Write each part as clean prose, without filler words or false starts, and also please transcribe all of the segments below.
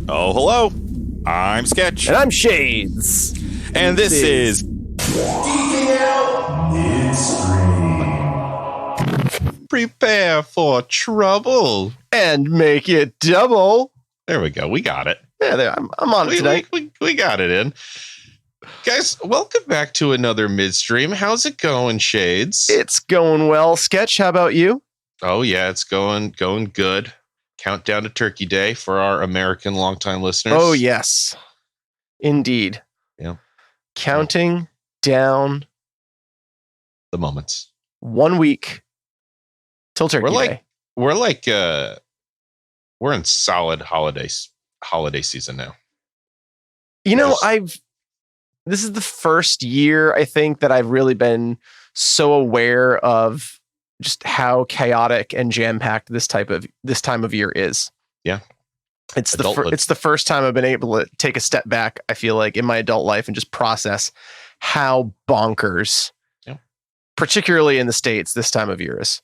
Oh, hello. I'm Sketch. And I'm Shades. And this is Geek Out Midstream. Prepare for Trouble. And make it double. There we go. We got it. Yeah, there, I'm on it tonight. We got it in. Guys, welcome back to another Midstream. How's it going, Shades? It's going well. Sketch, how about you? Oh, yeah, it's going good. Countdown to Turkey Day for our American longtime listeners. Oh, yes. Indeed. Yeah. Counting down The moments. 1 week till Turkey Day. We're in solid holiday season now. You know, this is the first year, I think, that I've really been so aware of just how chaotic and jam-packed this time of year is. Yeah. It's the first time I've been able to take a step back, I feel like, in my adult life and just process how bonkers, particularly in the States, this time of year is.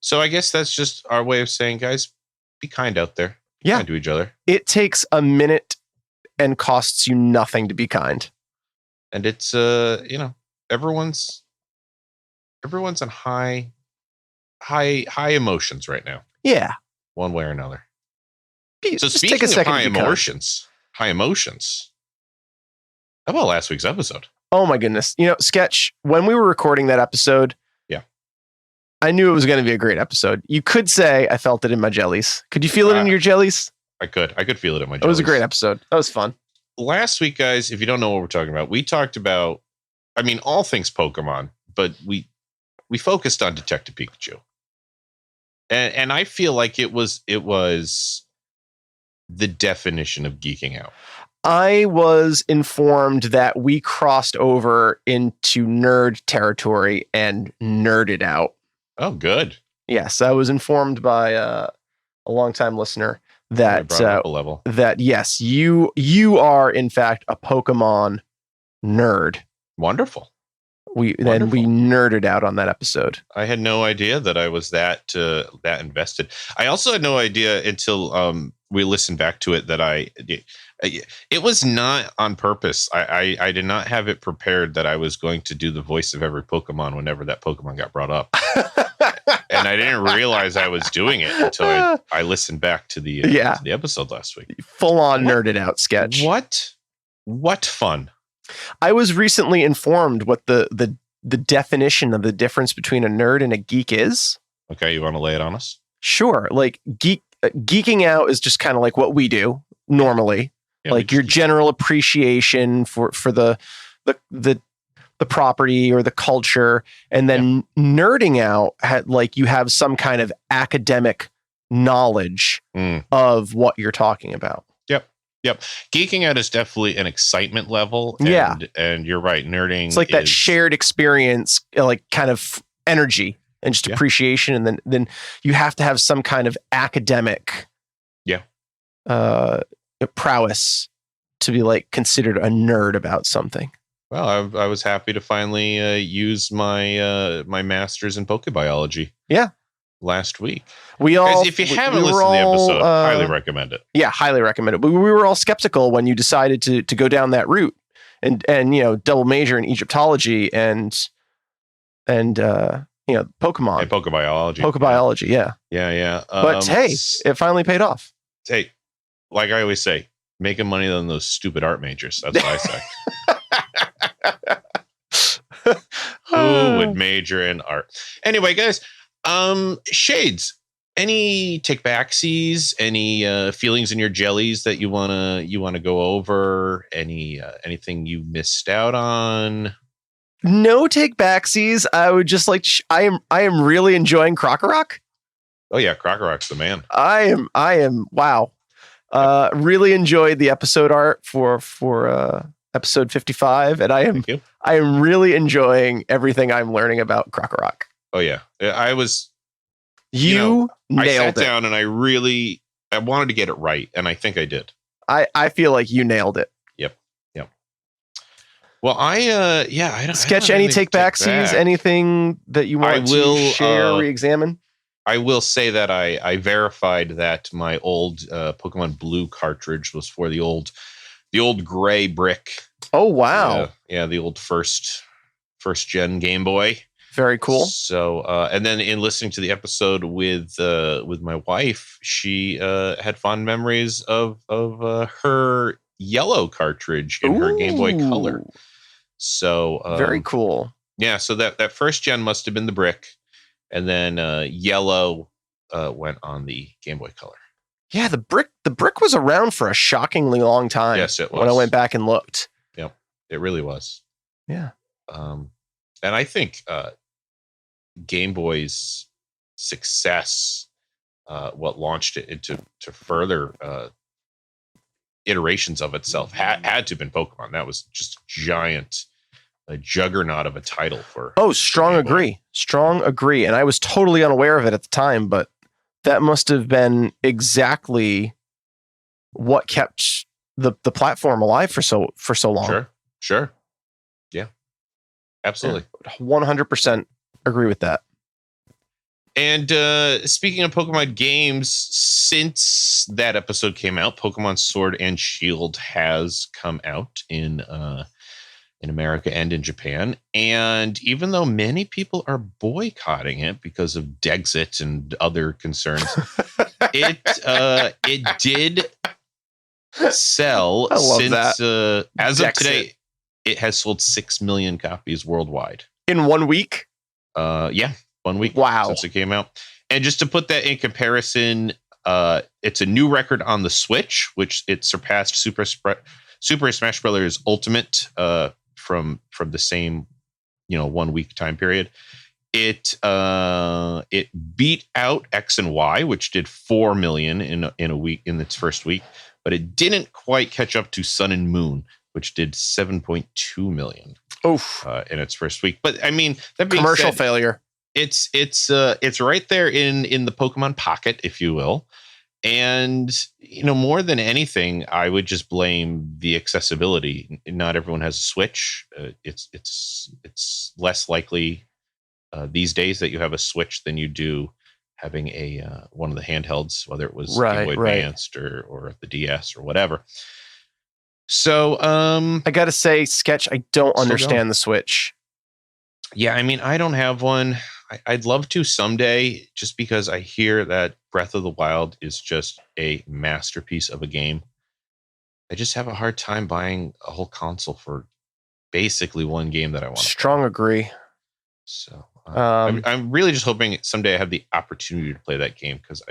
So I guess that's just our way of saying, guys, be kind out there. Be kind to each other. It takes a minute and costs you nothing to be kind. And it's everyone's on high emotions right now. Yeah. One way or another. So just speaking take a second of high emotions. How about last week's episode? Oh my goodness. You know, Sketch, when we were recording that episode, I knew it was going to be a great episode. You could say I felt it in my jellies. Could you feel it in your jellies? I could feel it in my jellies. It was a great episode. That was fun. Last week, guys, if you don't know what we're talking about, we talked about, all things Pokemon, but we focused on Detective Pikachu. And I feel like it was the definition of geeking out. I was informed that we crossed over into nerd territory and nerded out. Oh, good. Yes, I was informed by a longtime listener that yes, you are in fact a Pokemon nerd. Wonderful. We nerded out on that episode. I had no idea that I was that invested. I also had no idea until we listened back to it that it was not on purpose. I did not have it prepared that I was going to do the voice of every Pokemon whenever that Pokemon got brought up. And I didn't realize I was doing it until I listened back to the episode last week. Full on nerded out, Sketch. What fun. I was recently informed what the definition of the difference between a nerd and a geek is. Okay, you want to lay it on us? Sure. Like geeking out is just kind of like what we do normally. Yeah, like your general appreciation for the property or the culture, and then nerding out like you have some kind of academic knowledge of what you're talking about. Yep. Geeking out is definitely an excitement level. And you're right. Nerding. It's like that shared experience, like kind of energy and just appreciation. And then you have to have some kind of academic prowess to be like considered a nerd about something. Well, I was happy to finally use my my master's in Pokebiology. Yeah. Last week. Guys, if you haven't listened to the episode, highly recommend it. Yeah, highly recommend it. But we were all skeptical when you decided to go down that route and double major in Egyptology and Pokemon. And Pokebiology. Pokebiology, yeah. Yeah. But hey, it finally paid off. Hey, like I always say, making money on those stupid art majors. That's what I say. Who would major in art? Anyway, guys, Shades, any take-backsies, any feelings in your jellies that you wanna go over? Anything you missed out on? No take-backsies. I would just like I am really enjoying Krokorok. Oh yeah, Krokorok's the man. I am wow. Really enjoyed the episode art for episode 55, and I am really enjoying everything I'm learning about Krokorok. Oh yeah, I was. Nailed it. I sat down and I wanted to get it right, and I think I did. I feel like you nailed it. Yep. Well, I don't Sketch, have any anything take backsies, anything that you want to share, re-examine? I will say that I verified that my old Pokemon Blue cartridge was for the old gray brick. Oh wow! Yeah, the old first gen Game Boy. Very cool. So, and then in listening to the episode with my wife, she had fond memories of her yellow cartridge in her Game Boy Color. So very cool. Yeah, so that first gen must have been the brick, and then yellow went on the Game Boy Color. Yeah, the brick was around for a shockingly long time. Yes, it was. When I went back and looked. Yeah, it really was. Yeah. And I think Game Boy's success, what launched it into further iterations of itself, had to have been Pokemon. That was just a juggernaut of a title for. Oh, strong agree. And I was totally unaware of it at the time, but that must have been exactly what kept the platform alive for so long. Sure. Yeah, absolutely. 100% agree with that. And speaking of Pokemon games, since that episode came out, Pokemon Sword and Shield has come out in America and in Japan. And even though many people are boycotting it because of Dexit and other concerns, it did sell. I love since that. As Dexit. of today, it has sold 6 million copies worldwide. In 1 week? Yeah, 1 week. Wow. Since it came out. And just to put that in comparison, it's a new record on the Switch, which it surpassed Super Smash Bros. Ultimate from the same 1 week time period. It beat out X and Y, which did 4 million in a week, in its first week, but it didn't quite catch up to Sun and Moon, which did 7.2 million in its first week. But I mean, that being commercial said, failure. It's right there in the Pokemon pocket, if you will. And more than anything, I would just blame the accessibility. Not everyone has a Switch. It's less likely these days that you have a Switch than you do having a one of the handhelds, whether it was Game Boy Advanced or the DS or whatever. So I gotta say, Sketch, I don't understand the Switch. Yeah, I mean, I don't have one. I'd love to someday, just because I hear that Breath of the Wild is just a masterpiece of a game. I just have a hard time buying a whole console for basically one game that I want. Strong agree. So I'm really just hoping someday I have the opportunity to play that game, because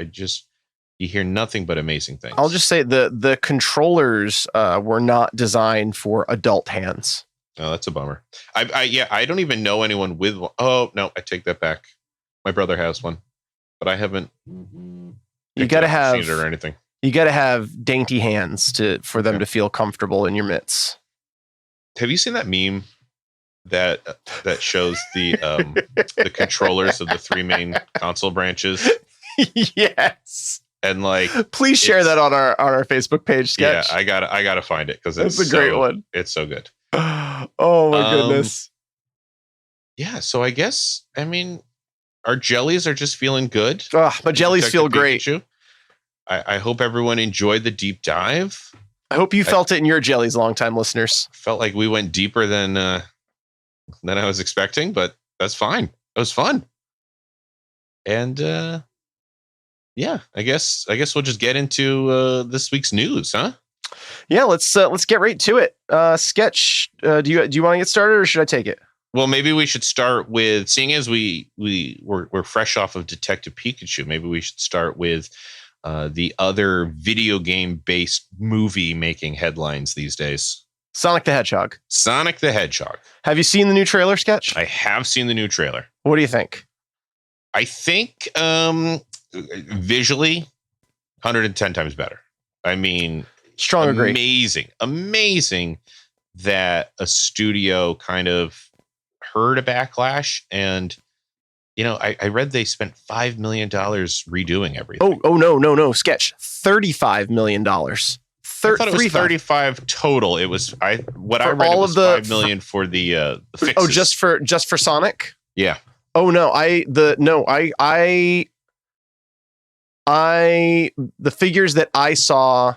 you hear nothing but amazing things. I'll just say the controllers were not designed for adult hands. Oh, that's a bummer. I don't even know anyone with one. Oh no, I take that back. My brother has one, but I haven't. You got to have it or anything. You got to have dainty hands for them to feel comfortable in your mitts. Have you seen that meme that shows the controllers of the three main console branches? Yes. And please share that on our Facebook page, Sketch. Yeah, I gotta find it, because it's a great one. It's so good. Oh my goodness. Yeah, so I guess, I mean, our jellies are just feeling good. My jellies feel great. I hope everyone enjoyed the deep dive. I hope you felt it in your jellies, longtime listeners. Felt like we went deeper than I was expecting, but that's fine. It was fun. And yeah, I guess we'll just get into this week's news, huh? Yeah, let's get right to it. Sketch, do you want to get started, or should I take it? Well, maybe we should start with, seeing as we're fresh off of Detective Pikachu, maybe we should start with the other video game based movie making headlines these days. Sonic the Hedgehog. Sonic the Hedgehog. Have you seen the new trailer, Sketch? I have seen the new trailer. What do you think? I think visually 110 times better. I mean, strong agree. Amazing that a studio kind of heard a backlash, and I read they spent $5 million redoing everything. Oh no, Sketch. $35 million. I thought it was 35 total. It was what I read. It was $5 million for the fixes. Oh, just for Sonic. Yeah. Oh no, the figures that I saw,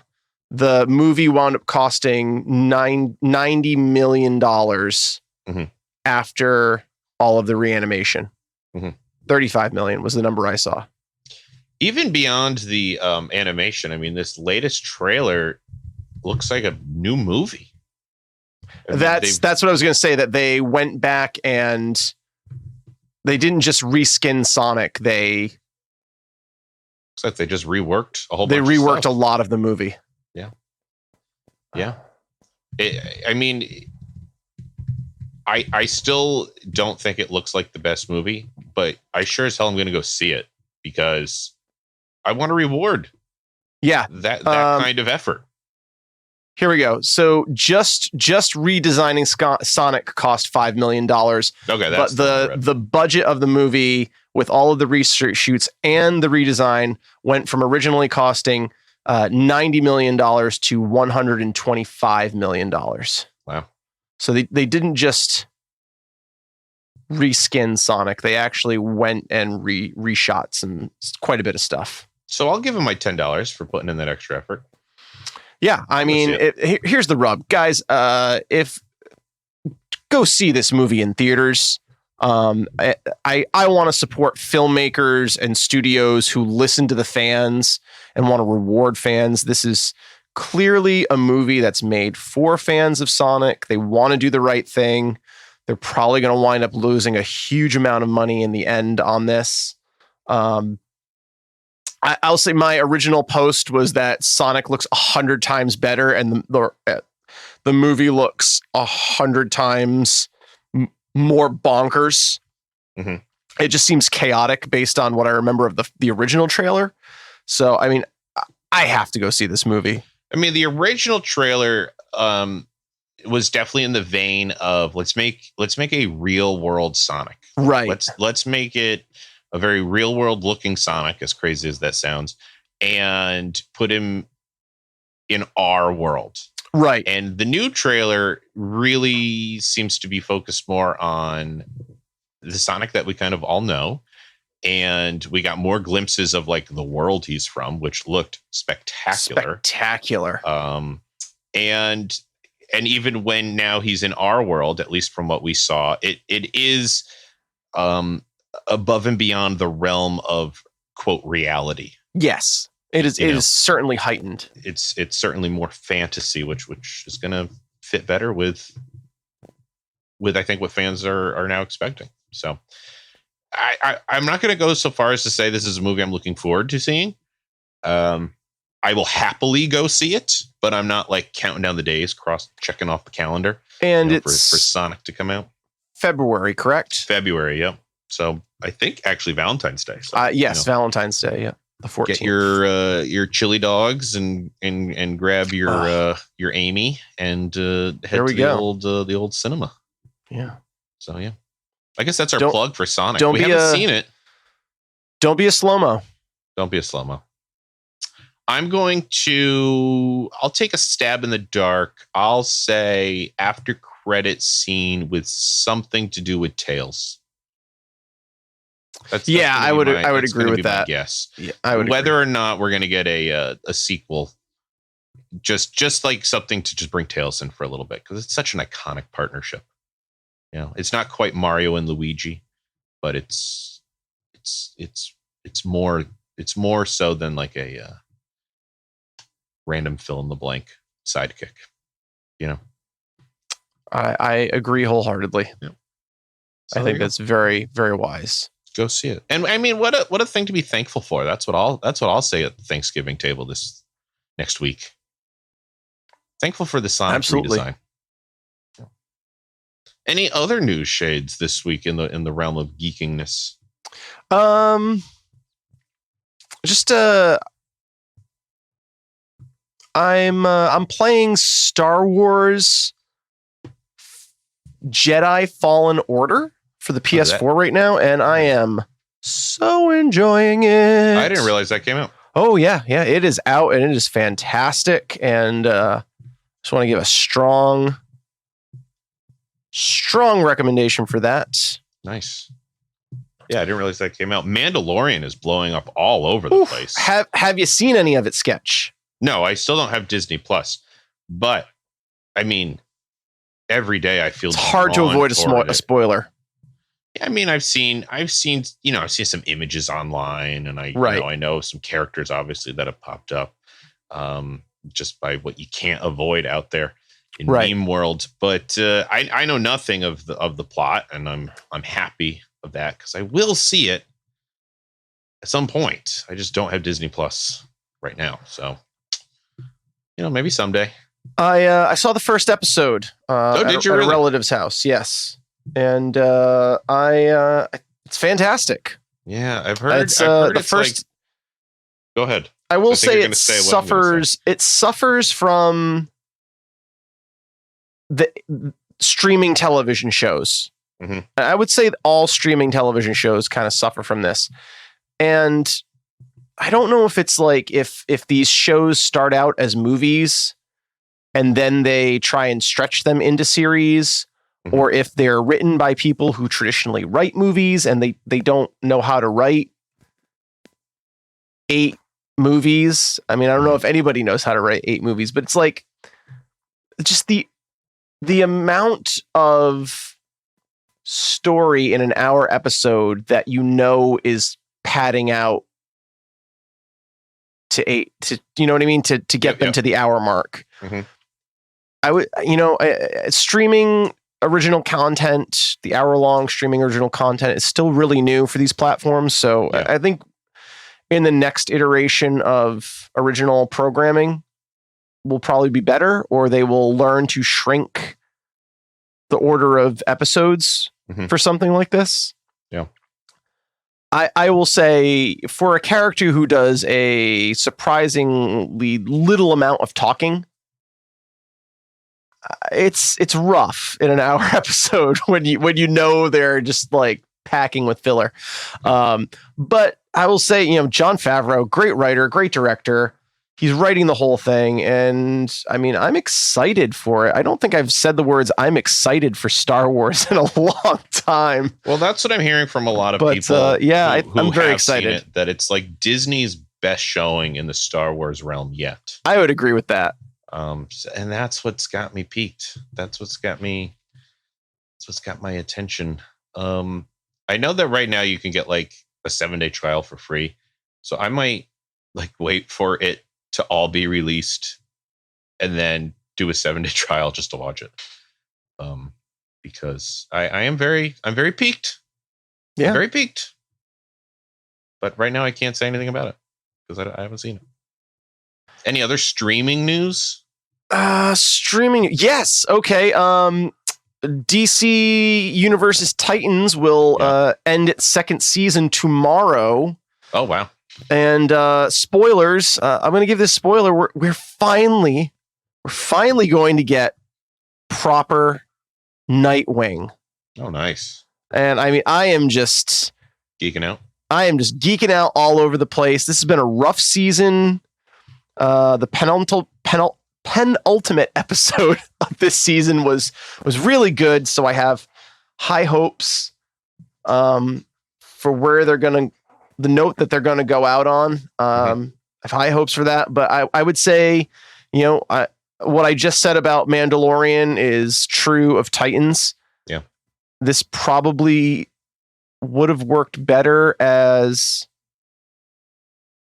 the movie wound up costing $90 million after all of the reanimation. 35 million was the number I saw. Even beyond the animation, I mean, this latest trailer looks like a new movie. That's what I was going to say, that they went back and they didn't just reskin Sonic. Looks like they just reworked a whole bunch of stuff. They reworked a lot of the movie. Yeah. Yeah. I mean, I still don't think it looks like the best movie, but I sure as hell am going to go see it because I want to reward that kind of effort. Here we go. So just redesigning Sonic cost $5 million. Okay, that's but the budget of the movie with all of the reshoots and the redesign went from originally costing $90 million to $125 million. Wow. So they didn't just reskin Sonic. They actually went and reshot quite a bit of stuff. So I'll give them my $10 for putting in that extra effort. Yeah, I mean, here's the rub, guys. If go see this movie in theaters. I want to support filmmakers and studios who listen to the fans and want to reward fans. This is clearly a movie that's made for fans of Sonic. They want to do the right thing. They're probably going to wind up losing a huge amount of money in the end on this. I'll say my original post was that Sonic looks 100 times better, and the movie looks 100 times more bonkers. Mm-hmm. It just seems chaotic based on what I remember of the original trailer. So, I mean, I have to go see this movie. I mean, the original trailer was definitely in the vein of let's make a real world Sonic. Right. Let's make it a very real world looking Sonic, as crazy as that sounds, and put him in our world. Right. And the new trailer really seems to be focused more on the Sonic that we kind of all know. And we got more glimpses of like the world he's from, which looked spectacular. And even when now he's in our world, at least from what we saw, it is above and beyond the realm of quote reality. Yes, it is. It is certainly heightened. It's certainly more fantasy, which is going to fit better with I think what fans are now expecting. So I'm not going to go so far as to say this is a movie I'm looking forward to seeing. I will happily go see it, but I'm not like counting down the days, checking off the calendar, and it's for Sonic to come out. February, correct? February, yeah. So I think actually Valentine's Day. So, yes, Valentine's Day, yeah, the 14th. Get your chili dogs and grab your Amy and head to the old cinema. Yeah. So yeah, I guess that's our plug for Sonic. We haven't seen it. Don't be a slow-mo. Don't be a slow-mo. I'll take a stab in the dark. I'll say after credit scene with something to do with Tails. I would agree with that. Yes. Yeah, I would Whether or not we're going to get a sequel, just like something to just bring Tails in for a little bit, because it's such an iconic partnership. You know, it's not quite Mario and Luigi, but it's more so than like a random fill in the blank sidekick. You know, I agree wholeheartedly. Yeah. So I think that's very, very wise. Go see it. And I mean, what a thing to be thankful for. That's what I'll say at the Thanksgiving table this next week. Thankful for the Sonic redesign. Any other news shades this week in the realm of geekingness? I'm playing Star Wars Jedi Fallen Order for the PS4 right now, and I am so enjoying it. I didn't realize that came out. Oh yeah, it is out and it is fantastic. And just want to give a strong recommendation for that. Nice. Yeah, I didn't realize that came out. Mandalorian is blowing up all over the place. Have you seen any of it, Sketch? No, I still don't have Disney Plus, but I mean, every day I feel it's hard to avoid a spoiler. I mean, I've seen some images online, and I know some characters obviously that have popped up, just by what you can't avoid out there in meme world. But I know nothing of the plot, and I'm happy of that because I will see it at some point. I just don't have Disney Plus right now, so maybe someday. I saw the first episode at a relative's house. Yes. And it's fantastic. Yeah, I've heard. It's the first. Go ahead. I will say it suffers. It suffers from the streaming television shows. Mm-hmm. I would say all streaming television shows kind of suffer from this, and I don't know if it's like if these shows start out as movies and then they try and stretch them into series. Mm-hmm. Or if they're written by people who traditionally write movies and they don't know how to write 8 movies. I mean, I don't know if anybody knows how to write 8 movies, but it's like just the amount of story in an hour episode that is padding out to 8 to you know what I mean to get them to the hour mark. Mm-hmm. I would streaming original content, the hour-long streaming original content is still really new for these platforms. So I think in the next iteration of original programming will probably be better, or they will learn to shrink the order of episodes for something like this. Yeah. I will say for a character who does a surprisingly little amount of talking, it's rough in an hour episode when you they're just like packing with filler. But I will say, Jon Favreau, great writer, great director. He's writing the whole thing, and I mean, I'm excited for it. I don't think I've said the words "I'm excited for Star Wars" in a long time. Well, that's what I'm hearing from a lot of people. I'm very excited that it's like Disney's best showing in the Star Wars realm yet. I would agree with that. And that's what's got me peaked. That's what's got my attention. I know that right now you can get like a 7-day trial for free. So I might like wait for it to all be released and then do a 7-day trial just to watch it. Because I'm very peaked. Yeah. I'm very peaked. But right now I can't say anything about it because I haven't seen it. Any other streaming news? Streaming. Yes. Okay. DC Universe's Titans will end its 2nd season tomorrow. Oh, wow. And spoilers. I'm going to give this spoiler. We're finally going to get proper Nightwing. Oh, nice. And I mean, I am just geeking out. I am just geeking out all over the place. This has been a rough season. The penultimate episode of this season was really good, so I have high hopes for where they're gonna the note that they're gonna go out on. I have high hopes for that, but I would say, what I just said about Mandalorian is true of Titans. Yeah, this probably would have worked better as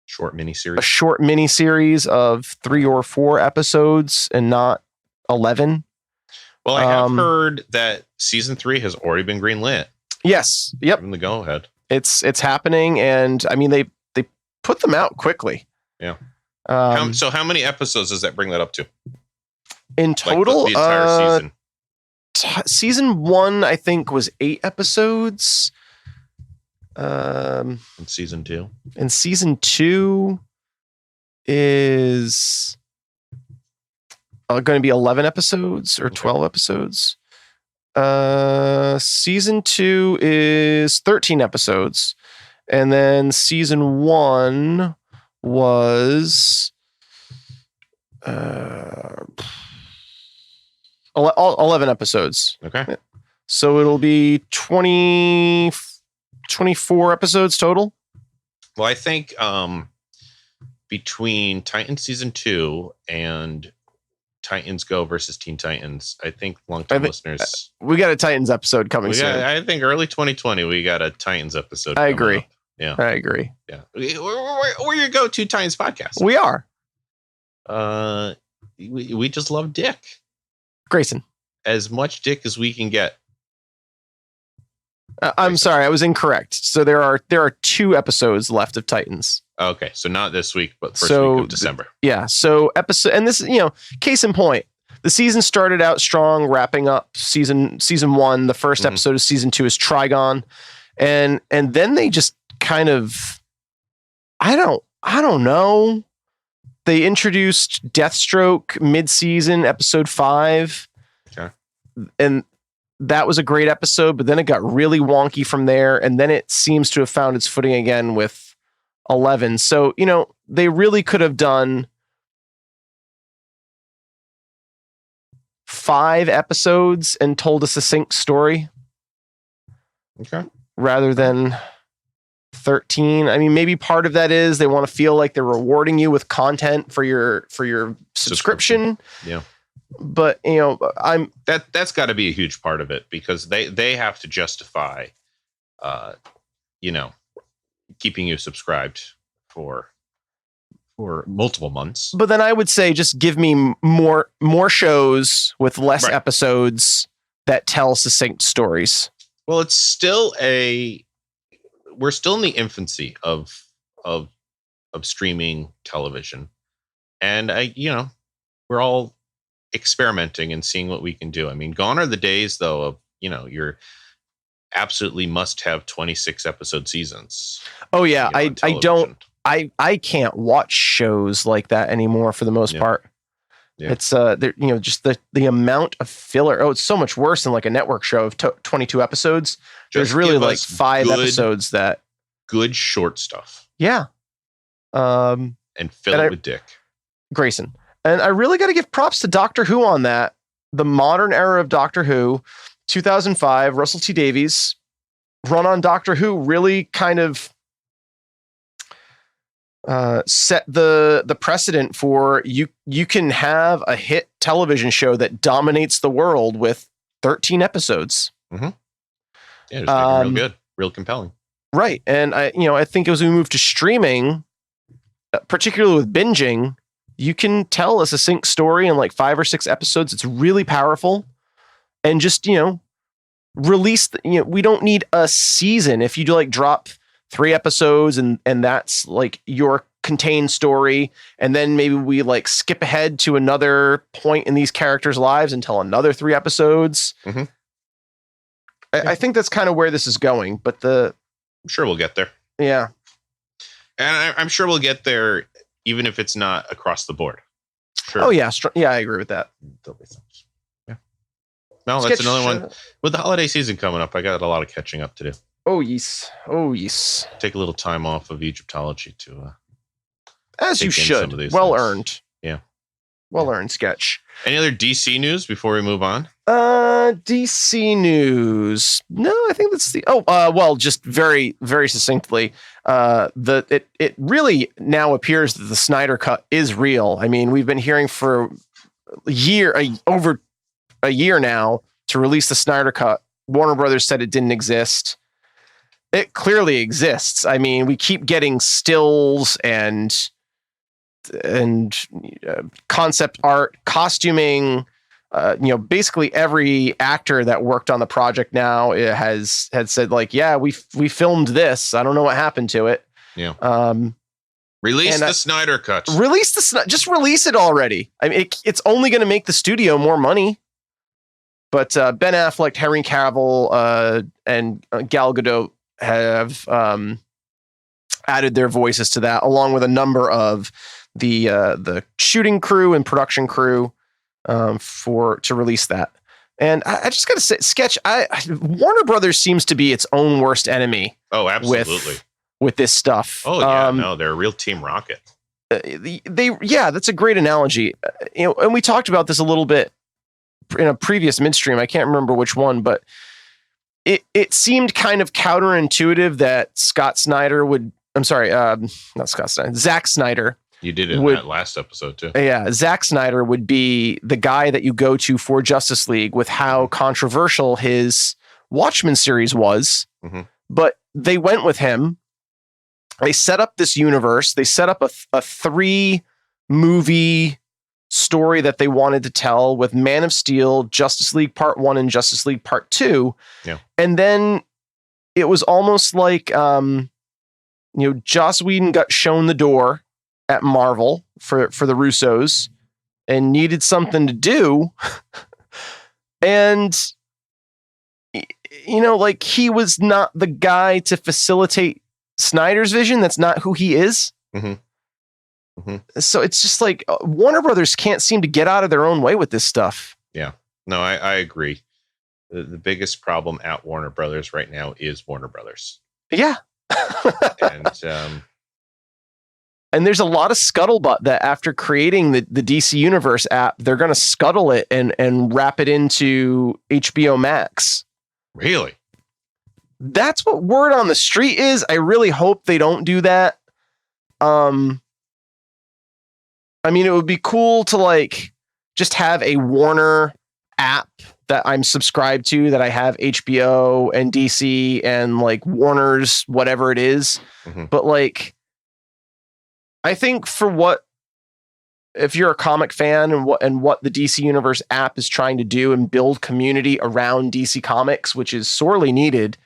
a short miniseries of 3 or 4 episodes and not 11. Well, I have heard that season 3 has already been greenlit. Yes. Yep. From the go ahead. It's happening, and I mean they put them out quickly. Yeah. So how many episodes does that bring that up to? In total, like the entire season. Season 1, I think, was 8 episodes. And season 2. And season 2 is going to be 11 episodes or 12 episodes. Season 2 is 13 episodes. And then season 1 was 11 episodes. Okay. So it'll be 24 episodes total. Well, I think between Titans season 2 and Titans Go versus Teen Titans, I think long-time listeners, we got a Titans episode coming soon. I think early 2020 we got a Titans episode. I agree. Up. Yeah, I agree. Yeah, we're your go-to Titans podcast. We are. We just love Dick. Grayson, as much Dick as we can get. I'm sorry, I was incorrect. So there are 2 episodes left of Titans. Okay, so not this week, but first week of December. Yeah, so episode, and this, case in point, the season started out strong, wrapping up season 1. The first episode of season 2 is Trigon, and then they just kind of, I don't know. They introduced Deathstroke mid-season, episode 5. Okay, and that was a great episode, but then it got really wonky from there, and then it seems to have found its footing again with 11. So, they really could have done 5 episodes and told a succinct story. Okay. Rather than 13. I mean, maybe part of that is they want to feel like they're rewarding you with content for your subscription. Yeah. But that's got to be a huge part of it, because they have to justify keeping you subscribed for multiple months. But then I would say just give me more shows with less episodes that tell succinct stories. Well, it's still we're still in the infancy of streaming television, and we're all experimenting and seeing what we can do. I mean, gone are the days though of your absolutely must have 26 episode seasons. Oh yeah, I can't watch shows like that anymore for the most part. Yeah. It's just the amount of filler. Oh, it's so much worse than like a network show of 22 episodes. There's really like 5 episodes that good short stuff. Yeah. And fill it with Dick. Grayson. And I really got to give props to Doctor Who on that. The modern era of Doctor Who, 2005, Russell T Davies run on Doctor Who really kind of set the precedent for you can have a hit television show that dominates the world with 13 episodes. Mm-hmm. Yeah, just real good, real compelling. Right. And I think as we move to streaming, particularly with binging, you can tell a succinct story in like 5 or 6 episodes. It's really powerful. And just, release, we don't need a season. If you do like drop 3 episodes and that's like your contained story, and then maybe we like skip ahead to another point in these characters' lives and tell another 3 episodes. Mm-hmm. I think that's kind of where this is going, but I'm sure we'll get there. Yeah. And I'm sure we'll get there even if it's not across the board. Sure. Oh yeah. Yeah, I agree with that. Yeah. No, that's another one. With the holiday season coming up, I got a lot of catching up to do. Oh, yes. Take a little time off of Egyptology to as you should. Well earned. Yeah. Well earned sketch. Any other DC news before we move on? DC news. No, I think that's just very, very succinctly. It really now appears that the Snyder Cut is real. I mean, we've been hearing for over a year now to release the Snyder Cut. Warner Brothers said it didn't exist. It clearly exists. I mean, we keep getting stills and concept art, costuming. Basically every actor that worked on the project now had said like, yeah, we filmed this. I don't know what happened to it. Yeah. Release the Snyder Cut. Just release it already. I mean, it's only going to make the studio more money. But Ben Affleck, Henry Cavill, and Gal Gadot have added their voices to that, along with a number of the shooting crew and production crew to release that. And I just got to say, Sketch, Warner Brothers seems to be its own worst enemy. Oh, absolutely. with this stuff. Oh yeah, no, they're a real Team Rocket. That's a great analogy. And we talked about this a little bit in a previous Midstream. I can't remember which one, but it seemed kind of counterintuitive that Zack Snyder. You did it in that last episode too. Yeah, Zack Snyder would be the guy that you go to for Justice League with how controversial his Watchmen series was. Mm-hmm. But they went with him. They set up this universe. They set up a 3-movie story that they wanted to tell with Man of Steel, Justice League Part 1 and Justice League Part 2. Yeah. And then it was almost like, Joss Whedon got shown the door at Marvel for the Russos and needed something to do. And, he was not the guy to facilitate Snyder's vision. That's not who he is. Mm-hmm. Mm-hmm. So it's just like Warner Brothers can't seem to get out of their own way with this stuff. Yeah, no, I agree. The biggest problem at Warner Brothers right now is Warner Brothers. Yeah. And there's a lot of scuttlebutt that after creating the DC Universe app, they're going to scuttle it and wrap it into HBO Max. Really? That's what word on the street is. I really hope they don't do that. It would be cool to just have a Warner app that I'm subscribed to, that I have HBO and DC and Warner's, whatever it is. Mm-hmm. But I think if you're a comic fan and what the DC Universe app is trying to do and build community around DC Comics, which is sorely needed.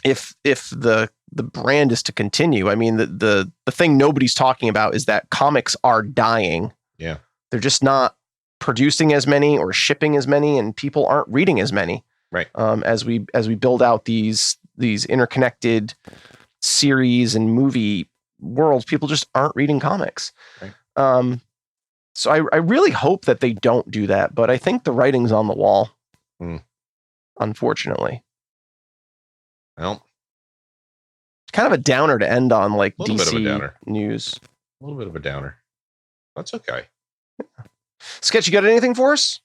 If the brand is to continue, the thing nobody's talking about is that comics are dying. Yeah. They're just not producing as many or shipping as many, and people aren't reading as many. Right. As we build out these interconnected series and movie worlds, people just aren't reading comics. Right. So I really hope that they don't do that, but I think the writing's on the wall. Unfortunately. Well, kind of a downer to end on, DC news. A little bit of a downer. That's okay. Sketch, you got anything for us?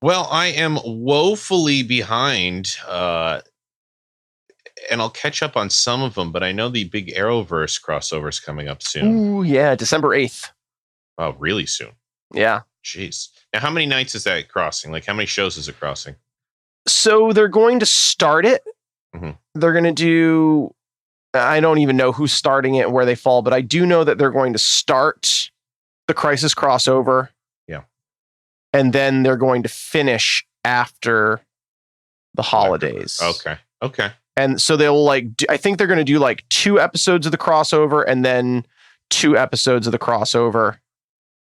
Well, I am woefully behind, and I'll catch up on some of them, but I know the big Arrowverse crossover is coming up soon. Ooh, yeah, December 8th. Oh, really soon? Yeah. Jeez. Now, how many nights is that crossing? How many shows is it crossing? So they're going to start it. Mm-hmm. They're going to do, I don't even know who's starting it, where they fall, but I do know that they're going to start the Crisis crossover. Yeah. And then they're going to finish after the holidays. Okay. And so they'll I think they're going to do 2 episodes of the crossover and then 2 episodes of the crossover.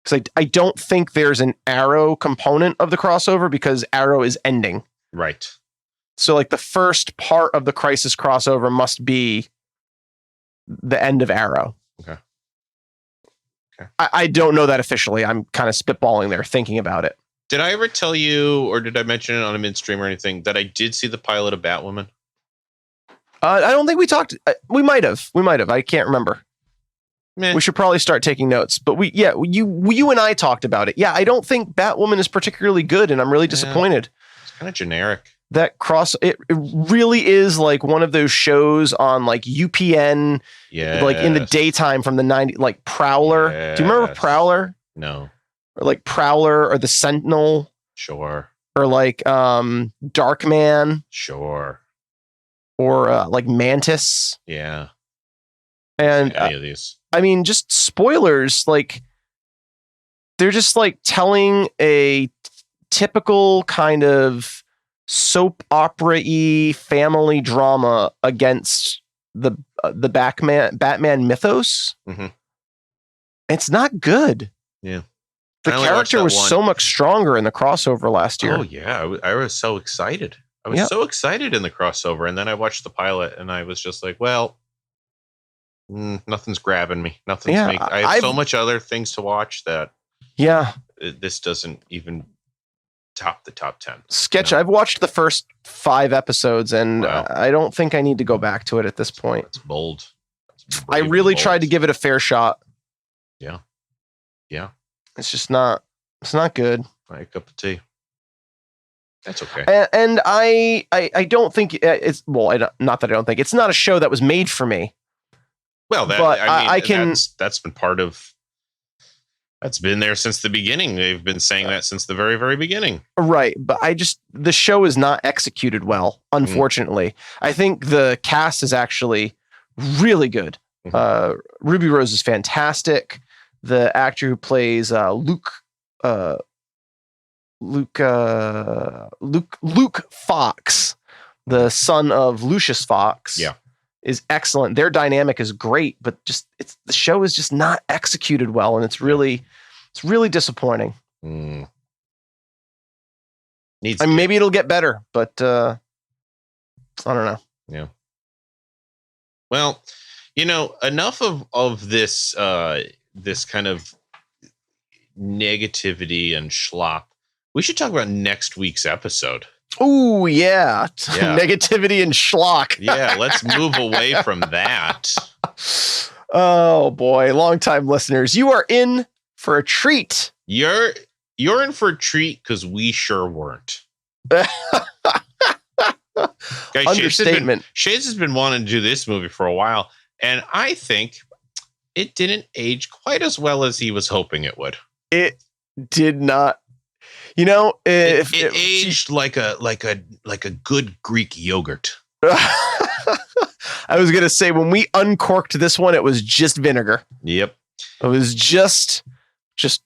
Because I don't think there's an Arrow component of the crossover because Arrow is ending. Right. So the first part of the Crisis crossover must be the end of Arrow. Okay. I don't know that officially. I'm kind of spitballing there, thinking about it. Did I ever tell you, or did I mention it on a Midstream or anything, that I did see the pilot of Batwoman? I don't think we talked. We might have. I can't remember. Meh. We should probably start taking notes. But you and I talked about it. Yeah, I don't think Batwoman is particularly good, and I'm really disappointed. It's kind of generic. That it really is one of those shows on UPN, in the daytime from the 90s, Prowler. Yes. Do you remember Prowler? No. Or Prowler or the Sentinel? Sure. Or Darkman? Sure. Or Mantis? Yeah. And any of these. Just spoilers, they're just telling a typical kind of soap opera-y family drama against the Batman mythos. Mm-hmm. It's not good. Yeah. The character was so much stronger in the crossover last year. Oh yeah, I was so excited. I was so excited in the crossover, and then I watched the pilot, and I was just like, well, nothing's grabbing me. Nothing's making. I have so much other things to watch that. Yeah. This doesn't even top the top 10. Sketch. I've watched the first 5 episodes, and Wow. I don't think I need to go back to it at this point. It's bold. That's I brave really and tried to bold. give it a fair shot. Yeah. Yeah. It's just not. It's not good. A cup of tea. That's okay. And I don't think it's not that I don't think it's not a show that was made for me. Well, that but I mean, I can. That's been part of. That's been there since the beginning. They've been saying that since the very, very beginning. Right, but the show is not executed well, unfortunately. I think the cast is actually really good. Ruby Rose is fantastic. The actor who plays Luke Fox, the son of Lucius Fox, is excellent. Their dynamic is great, but just the show is just not executed well, and it's really disappointing. Needs I mean, maybe it'll get better, but I don't know. Yeah. Well, enough of this this kind of negativity and schlop. We should talk about next week's episode. Oh, yeah. Negativity and schlock. Yeah, let's move away from that. Oh, boy. Longtime listeners, you are in for a treat. You're in for a treat because we sure weren't. Guys, Understatement. Shades has been wanting to do this movie for a while, and I think it didn't age quite as well as he was hoping it would. It did not. It aged like a good Greek yogurt. I was gonna say, when we uncorked this one, it was just vinegar. Yep, it was just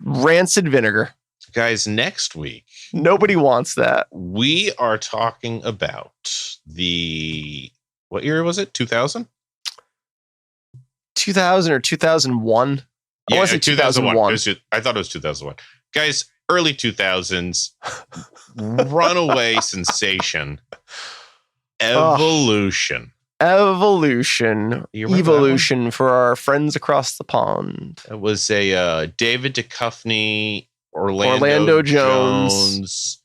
rancid vinegar. Guys, next week, nobody wants that. We are talking about what year was it? 2000? 2000 or 2001? Yeah, I want to say 2001. I thought it was 2001. Guys, early 2000s, runaway sensation, Evolution. Evolution for our friends across the pond. It was a David Duchovny, Orlando Jones,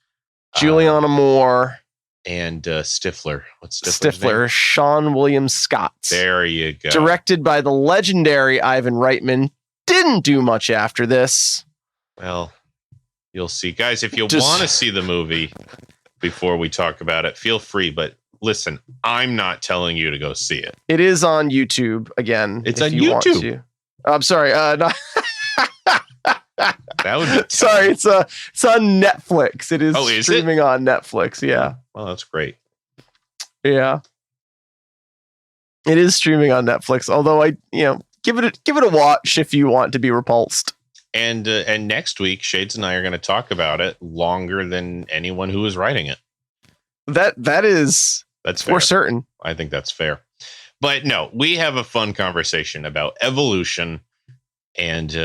Juliana Moore, and Stifler. What's Stifler? Sean William Scott. There you go. Directed by the legendary Ivan Reitman. Didn't do much after this. Well, you'll see. Guys, if you want to see the movie before we talk about it, feel free. But listen, I'm not telling you to go see it. It is on YouTube again. It's on YouTube. I'm sorry. Not that would be sorry. It's on Netflix. It is streaming on Netflix. Yeah. Well, that's great. Yeah. It is streaming on Netflix. Although give it a watch if you want to be repulsed. And next week, Shades and I are going to talk about it longer than anyone who is writing it. That's for certain. I think that's fair. But no, we have a fun conversation about evolution and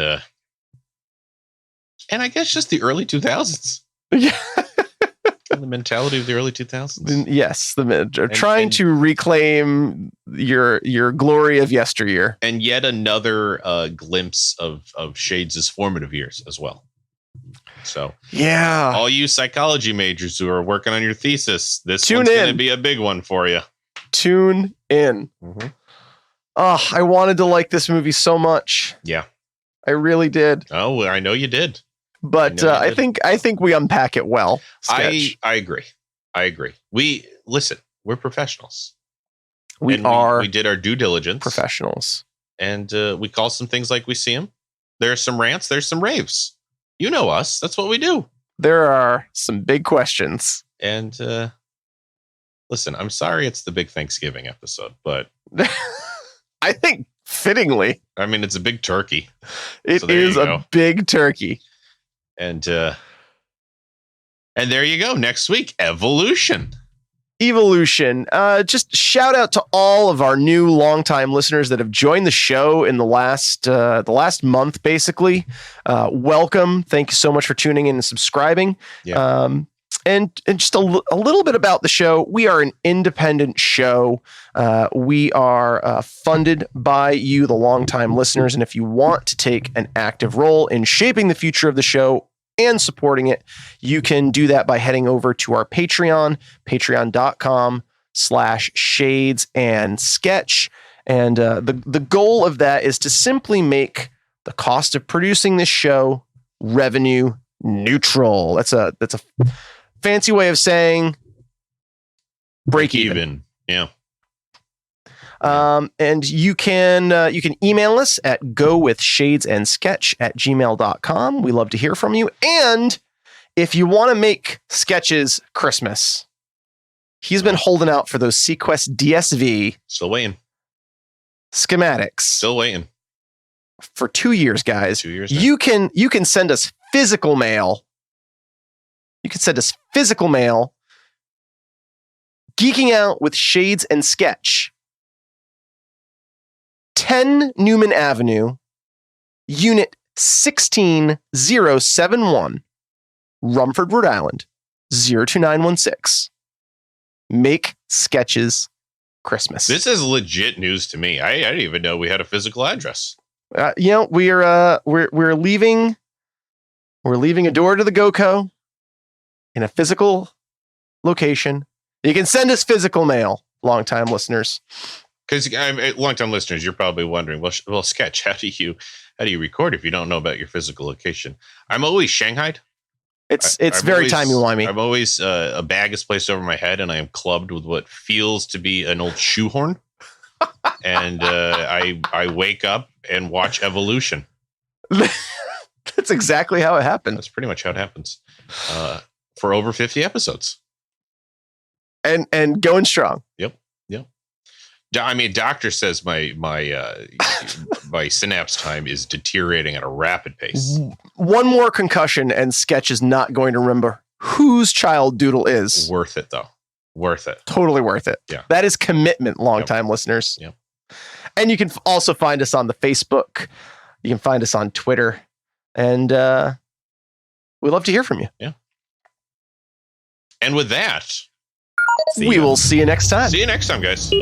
I guess just the early 2000s. Yeah. The mentality of the early 2000s. Yes, trying to reclaim your glory of yesteryear. And yet another glimpse of Shades' formative years as well. So, yeah, all you psychology majors who are working on your thesis, this one's going to be a big one for you. Tune in. Mm-hmm. Oh, I wanted to like this movie so much. Yeah, I really did. Oh, I know you did. But I think we unpack it well. Sketch. I agree. We're professionals. We did our due diligence. Professionals. And we call some things like we see them. There's some rants. There's some raves. You know us. That's what we do. There are some big questions. And listen, I'm sorry it's the big Thanksgiving episode, but I think fittingly. I mean, it's a big turkey. It is a big turkey. And there you go. Next week, Evolution. Just shout out to all of our new longtime listeners that have joined the show in the last month, basically. Welcome. Thank you so much for tuning in and subscribing. Yeah. And just a little bit about the show. We are an independent show. We are funded by you, the longtime listeners. And if you want to take an active role in shaping the future of the show, and supporting it, you can do that by heading over to our Patreon, patreon.com/shadesandsketch. And the goal of that is to simply make the cost of producing this show revenue neutral. That's a fancy way of saying break even. Yeah. And you can email us at gowithshadesansketch@gmail.com. We love to hear from you. And if you want to make Sketches Christmas, he's been holding out for those Sequest DSV Still waiting. schematics Still waiting. for 2 years, guys. 2 years now. You can send us physical mail. You can send us physical mail. Geeking Out with Shades and Sketch. 10 Newman Avenue, Unit 16071, Rumford, Rhode Island, 02916. Make Sketches Christmas. This is legit news to me. I didn't even know we had a physical address. We're leaving a door to the GoCo in a physical location. You can send us physical mail, longtime listeners. Because long-time listeners, you're probably wondering, well, Sketch, how do you record if you don't know about your physical location? I'm always shanghaied. It's very timey-wimey. I'm always a bag is placed over my head, and I am clubbed with what feels to be an old shoehorn. And I wake up and watch evolution. That's exactly how it happened. That's pretty much how it happens. For over 50 episodes. And going strong. Yep. I mean, doctor says my synapse time is deteriorating at a rapid pace. One more concussion and Sketch is not going to remember whose child Doodle is. Worth it, though. Worth it. Totally worth it. Yeah. That is commitment, longtime listeners. Yep. And you can also find us on the Facebook. You can find us on Twitter. And we'd love to hear from you. Yeah. And with that, we will see you next time. See you next time, guys.